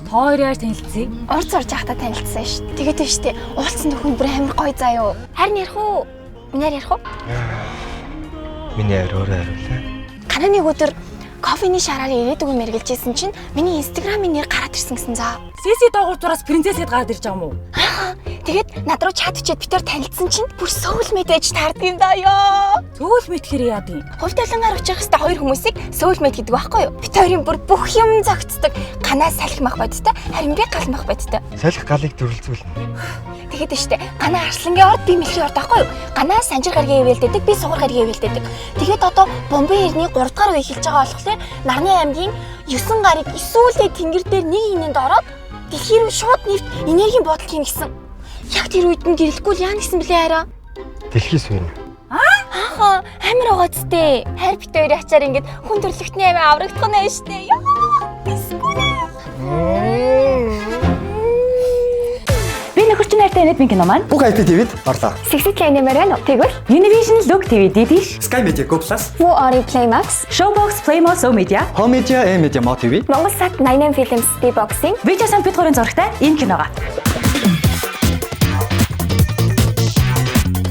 Хоёр яаж танилцъя? Урд сурж байхдаа танилцсан ш. Тэгээд биш үү? Уулзсан нөхөн бүр амар гоё заа юу. Харин ярих уу? Минийэр ярих уу? Миний өөрөө хариулаа. Гараа нэг өдөр кофений шараар ирээдүгөө мэргэлж ийсэн чинь миний инстаграмын нэр гараад ирсэн гэсэн заа. Сиси доогуураас принцессэд гараад ирж байгаа юм уу? Тэгээд над руу чат хийгээд битээр танилцсан чинь бүр соулмэйт байж таардаг юм даа ёо. Сөүлмэт гэхээр яа дий? Хувь талангаар очих хэвээр хоёр хүмүүсийг соулмэйт гэдэг байхгүй юу? Бид хоёрын бүр бүх юм зогцдог. Ганаа салхимах бодтой, харин би галмах бодтой. Салхи галыг дүрлцүүлнэ. Тэгээд штэ ганаа арслангийн орд би мэлхийн орд байхгүй юу? Ганаа санжир гаргийн ивэлдэдэг, би сугар гаргийн ивэлдэдэг. Тэгээд одоо бомбын эртний 3 дахь үе эхэлж байгаа болохоор Нарны аймгийн 9 гарыг эсүүлээ тэнгэр дээр нэг инээнд ороод дэлхий рүү шууд нэвт энергийн бодол хийн гэсэн. Яг тэр үед нь гэрэлгүй яа гэсэн блэ хараа. Дэлхийс вэ? Ааха амар байгаа зүтэй. Хайр бит хоёрын ачаар ингээд хүн төрлөختний амиа аврагдах нь штэ. Яа. Би нөхөрч найртай нэт би кино маань. Бүх IP TV-д орлоо. Sexy Play нэмэр байна уу? Тэгвэл Univision Look TV дийш. Sky Media Go Plus, Who are Playmax? Showbox Playmo So Media. Home Media, A Media Mo TV. Монгол Сат 88 Films D-Boxing Вича Санкт Петербургийн зурагтай энэ киногоо.